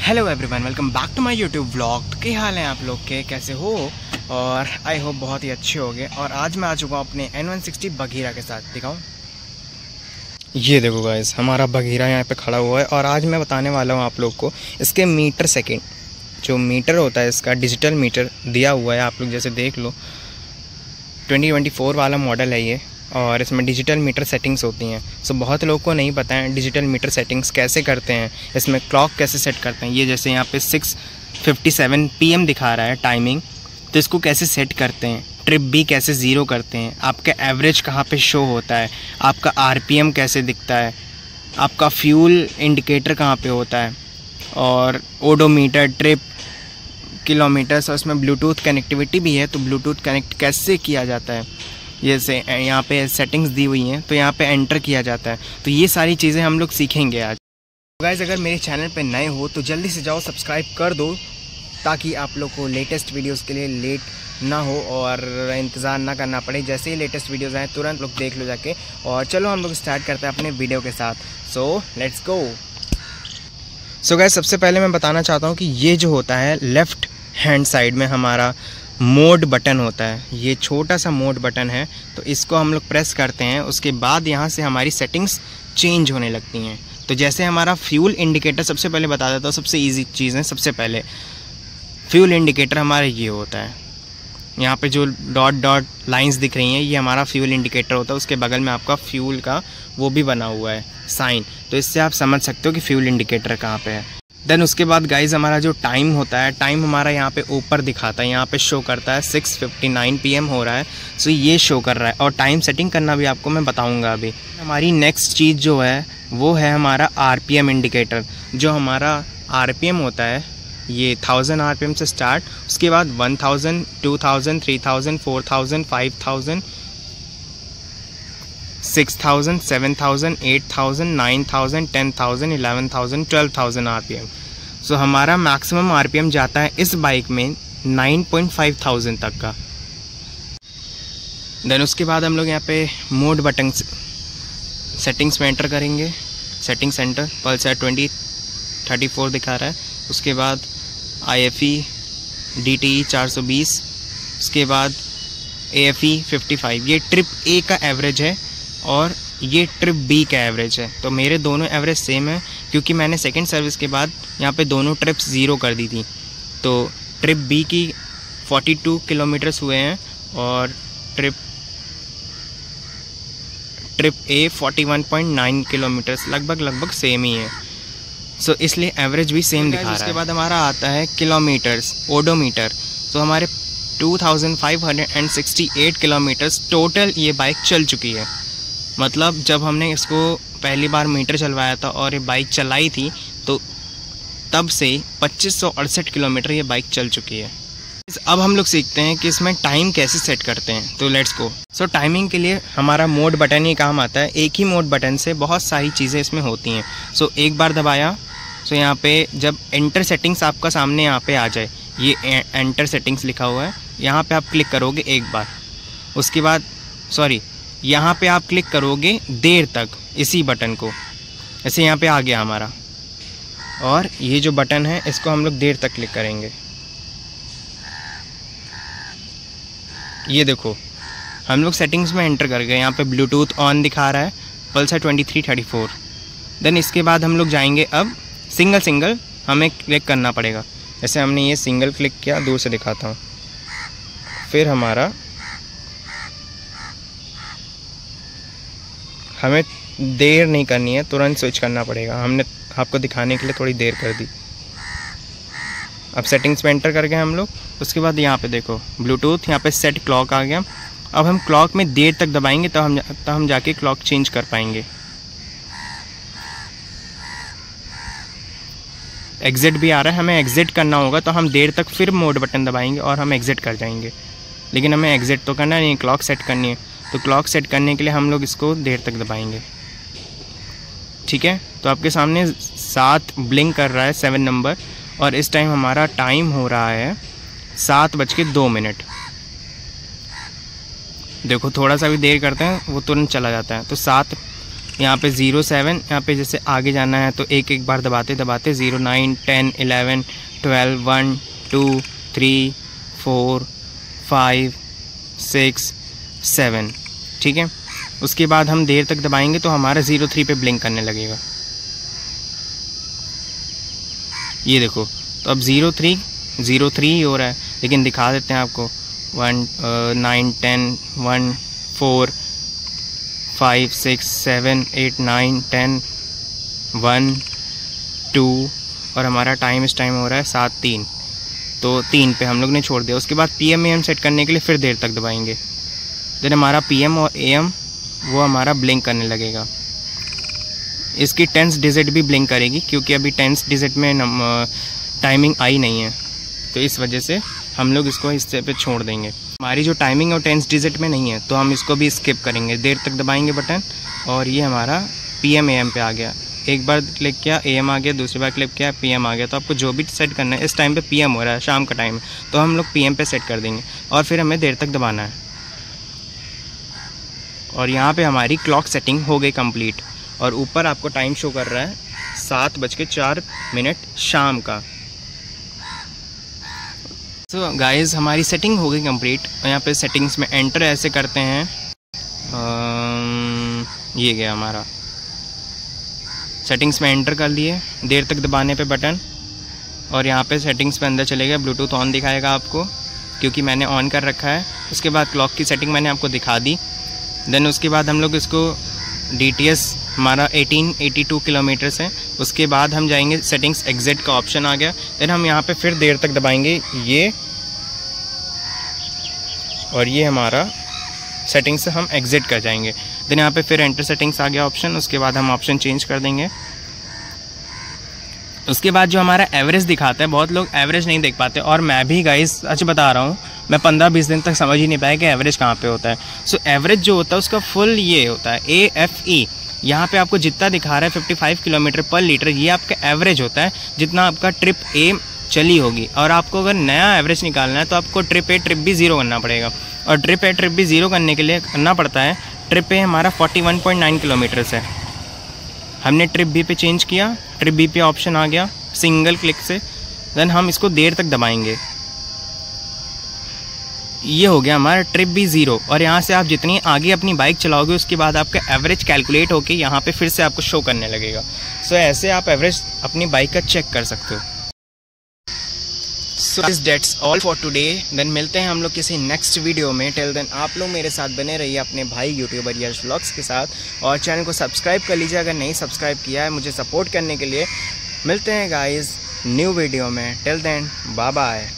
Hello everyone, welcome back to my YouTube vlog. तो क्या हाल है आप लोग के, कैसे हो? और आई होप बहुत ही अच्छे होंगे। और आज मैं आ चुका हूँ अपने N160 बघीरा के साथ। दिखाऊँ, ये देखो गाइस, हमारा बघीरा यहाँ पे खड़ा हुआ है। और आज मैं बताने वाला हूँ आप लोग को इसके मीटर सेकेंड, जो मीटर होता है इसका डिजिटल मीटर दिया हुआ है। आप लोग जैसे देख लो, 2024 वाला मॉडल है ये, और इसमें डिजिटल मीटर सेटिंग्स होती हैं। सो बहुत लोगों को नहीं पता है डिजिटल मीटर सेटिंग्स कैसे करते हैं, इसमें क्लॉक कैसे सेट करते हैं। ये जैसे यहाँ पे 6:57 PM दिखा रहा है टाइमिंग, तो इसको कैसे सेट करते हैं, ट्रिप भी कैसे ज़ीरो करते हैं, आपका एवरेज कहाँ पे शो होता है, आपका RPM कैसे दिखता है, आपका फ्यूल इंडिकेटर कहाँ पे होता है, और ओडोमीटर, ट्रिप, किलोमीटर्स, और इसमें ब्लूटूथ कनेक्टिविटी भी है। तो ब्लूटूथ कनेक्ट कैसे किया जाता है, जैसे यहाँ पे सेटिंग्स दी हुई हैं, तो यहाँ पे एंटर किया जाता है। तो ये सारी चीज़ें हम लोग सीखेंगे आज। गाइस, अगर मेरे चैनल पे नए हो तो जल्दी से जाओ सब्सक्राइब कर दो, ताकि आप लोग को लेटेस्ट वीडियोस के लिए लेट ना हो और इंतज़ार ना करना पड़े। जैसे ही लेटेस्ट वीडियोस आए तुरंत लोग देख लो जाके। और चलो हम लोग स्टार्ट करते हैं अपने वीडियो के साथ। So let's go. So guys, सबसे पहले मैं बताना चाहता हूँ कि ये जो होता है लेफ़्ट हैंड साइड में हमारा मोड बटन होता है। ये छोटा सा मोड बटन है, तो इसको हम लोग प्रेस करते हैं। उसके बाद यहाँ से हमारी सेटिंग्स चेंज होने लगती हैं। तो जैसे हमारा फ्यूल इंडिकेटर, सबसे पहले बता देता हूँ, सबसे इजी चीज़ है। सबसे पहले फ्यूल इंडिकेटर हमारा ये होता है, यहाँ पे जो डॉट डॉट लाइंस दिख रही हैं, ये हमारा फ्यूल इंडिकेटर होता है। उसके बगल में आपका फ्यूल का वो भी बना हुआ है साइन, तो इससे आप समझ सकते हो कि फ्यूल इंडिकेटर कहाँ पे है। देन उसके बाद गाइज हमारा जो टाइम होता है, टाइम हमारा यहाँ पे ऊपर दिखाता है, यहाँ पे शो करता है 6:59 PM हो रहा है। सो ये शो कर रहा है, और टाइम सेटिंग करना भी आपको मैं बताऊँगा अभी। हमारी नेक्स्ट चीज़ जो है वो है हमारा RPM इंडिकेटर। जो हमारा RPM होता है, ये 1000 RPM से स्टार्ट, उसके बाद 1000, 2000, 3000, 4000, 5000, 6000, 7000, 8000, 9000, 10000, 11000, 12000 RPM। सो हमारा मैक्सिमम RPM जाता है इस बाइक में 9,500 तक का। देन उसके बाद हम लोग यहाँ पे मोड बटन सेटिंग्स में एंटर करेंगे। सेटिंग सेंटर पल्सर 2034 दिखा रहा है। उसके बाद IFE DTE 420, उसके बाद AFE 55। ये ट्रिप A का एवरेज है और ये ट्रिप B का एवरेज है। तो मेरे दोनों एवरेज सेम है, क्योंकि मैंने सेकंड सर्विस के बाद यहाँ पे दोनों ट्रिप्स ज़ीरो कर दी थी। तो ट्रिप B की 42 किलोमीटर्स हुए हैं, और ट्रिप A 41.9 किलोमीटर्स, लगभग सेम ही है। सो इसलिए एवरेज भी सेम दिखा रहा है। उसके बाद हमारा आता है किलोमीटर्स, ओडोमीटर। तो हमारे 2568 किलोमीटर्स टोटल ये बाइक चल चुकी है। मतलब जब हमने इसको पहली बार मीटर चलवाया था और ये बाइक चलाई थी, तो तब से 2568 किलोमीटर ये बाइक चल चुकी है। अब हम लोग सीखते हैं कि इसमें टाइम कैसे सेट करते हैं। तो लेट्स गो। सो टाइमिंग के लिए हमारा मोड बटन ही काम आता है। एक ही मोड बटन से बहुत सारी चीज़ें इसमें होती हैं। सो एक बार दबाया, सो यहाँ पे जब एंटर सेटिंग्स आपका सामने यहाँ पे आ जाए, ये एंटर सेटिंग्स लिखा हुआ है, यहाँ पे आप क्लिक करोगे एक बार। उसके बाद यहाँ पे आप क्लिक करोगे देर तक इसी बटन को। ऐसे यहाँ पे आ गया हमारा, और ये जो बटन है इसको हम लोग देर तक क्लिक करेंगे। ये देखो, हम लोग सेटिंग्स में एंटर कर गए। यहाँ पे ब्लूटूथ ऑन दिखा रहा है, पल्सर 2334। देन इसके बाद हम लोग जाएंगे, अब सिंगल हमें क्लिक करना पड़ेगा। जैसे हमने ये सिंगल क्लिक किया, दूर से दिखाता हूँ। फिर हमें देर नहीं करनी है, तुरंत स्विच करना पड़ेगा। हमने आपको दिखाने के लिए थोड़ी देर कर दी। अब सेटिंग्स में एंटर कर गए हम लोग। उसके बाद यहाँ पे देखो ब्लूटूथ, यहाँ पे सेट क्लॉक आ गया। अब हम क्लॉक में देर तक दबाएंगे तो हम जाके क्लॉक चेंज कर पाएंगे। एग्ज़िट भी आ रहा है, हमें एग्ज़िट करना होगा तो हम देर तक फिर मोड बटन दबाएंगे और हम एग्ज़िट कर जाएंगे। लेकिन हमें एग्ज़िट तो करना नहीं, क्लॉक सेट करनी है। तो क्लॉक सेट करने के लिए हम लोग इसको देर तक दबाएंगे। ठीक है, तो आपके सामने 7 ब्लिंक कर रहा है, 7 नंबर, और इस टाइम हमारा टाइम हो रहा है 7:02। देखो थोड़ा सा भी देर करते हैं वो तुरंत चला जाता है। तो 7 यहाँ पे 0-7, यहाँ पे जैसे आगे जाना है तो एक एक बार दबाते दबाते 0, 9, 10, 11, 12, 1, 2, 3, 4, 5, 6, 7, ठीक है। उसके बाद हम देर तक दबाएंगे तो हमारा 0-3 पे ब्लिंक करने लगेगा। ये देखो, तो अब 0-3 ही हो रहा है, लेकिन दिखा देते हैं आपको। 1, 9, 10, 1, 4, 5, 6, 7, 8, 9, 10, 1, 2 और हमारा टाइम इस टाइम हो रहा है 7-3, तो 3 पे हम लोग ने छोड़ दिया। उसके बाद PM AM सेट करने के लिए फिर देर तक दबाएंगे। देन हमारा PM और AM वो हमारा ब्लिंक करने लगेगा। इसकी 10th डिजिट भी ब्लिंक करेगी, क्योंकि अभी 10th डिजिट में टाइमिंग आई नहीं है, तो इस वजह से हम लोग इसको हिस्से पे छोड़ देंगे। हमारी जो टाइमिंग और 10th डिजिट में नहीं है, तो हम इसको भी स्किप करेंगे। देर तक दबाएंगे बटन और ये हमारा PM AM पे आ गया। एक बार क्लिक किया AM आ गया, दूसरी बार क्लिक किया PM आ गया। तो आपको जो भी सेट करना है, इस टाइम पे PM हो रहा है, शाम का टाइम है, तो हम लोग PM पे सेट कर देंगे और फिर हमें देर तक दबाना है। और यहाँ पे हमारी क्लॉक सेटिंग हो गई कंप्लीट और ऊपर आपको टाइम शो कर रहा है 7:04 शाम का। तो गाइज़ हमारी सेटिंग हो गई कंप्लीट। और यहाँ पे सेटिंग्स में एंटर ऐसे करते हैं, ये गया हमारा, सेटिंग्स में एंटर कर लिए। देर तक दबाने पे बटन और यहाँ पे सेटिंग्स पे अंदर चलेगा। ब्लूटूथ ऑन दिखाएगा आपको, क्योंकि मैंने ऑन कर रखा है। उसके बाद क्लॉक की सेटिंग मैंने आपको दिखा दी। देन उसके बाद हम लोग इसको DTS हमारा 1882 किलोमीटर्स है। उसके बाद हम जाएंगे सेटिंग्स, एग्जिट का ऑप्शन आ गया। देन हम यहाँ पे फिर देर तक दबाएंगे ये, और ये हमारा सेटिंग्स से हम एग्जिट कर जाएंगे। देन यहाँ पे फिर एंटर सेटिंग्स आ गया ऑप्शन। उसके बाद हम ऑप्शन चेंज कर देंगे। उसके बाद जो हमारा एवरेज दिखाता है, बहुत लोग एवरेज नहीं देख पाते, और मैं भी गाइस सच बता रहा हूँ, मैं 15-20 दिन तक समझ ही नहीं पाया कि एवरेज कहाँ पे होता है। सो एवरेज जो होता है उसका फुल ये होता है AFE। यहाँ पे आपको जितना दिखा रहा है 55 किलोमीटर पर लीटर, ये आपका एवरेज होता है, जितना आपका ट्रिप A चली होगी। और आपको अगर नया एवरेज निकालना है तो आपको ट्रिप A ट्रिप B 0 करना पड़ेगा। और ट्रिप A ट्रिप B 0 करने के लिए करना पड़ता है, ट्रिप A हमारा 41.9 किलोमीटर्स है। हमने ट्रिप B पे चेंज किया, ट्रिप B पे ऑप्शन आ गया सिंगल क्लिक से। देन हम इसको देर तक दबाएंगे। ये हो गया हमारा ट्रिप B 0। और यहाँ से आप जितनी आगे अपनी बाइक चलाओगे, उसके बाद आपका एवरेज कैलकुलेट होके यहाँ पे फिर से आपको शो करने लगेगा। सो ऐसे आप एवरेज अपनी बाइक का चेक कर सकते हो। So that's all for today. Then मिलते हैं हम लोग किसी नेक्स्ट वीडियो में। टिल देन आप लोग मेरे साथ बने रहिए अपने भाई यूट्यूबर यश व्लॉग्स के साथ, और चैनल को सब्सक्राइब कर लीजिए अगर नहीं सब्सक्राइब किया है, मुझे सपोर्ट करने के लिए। मिलते हैं गाइस न्यू वीडियो में। Till then bye bye.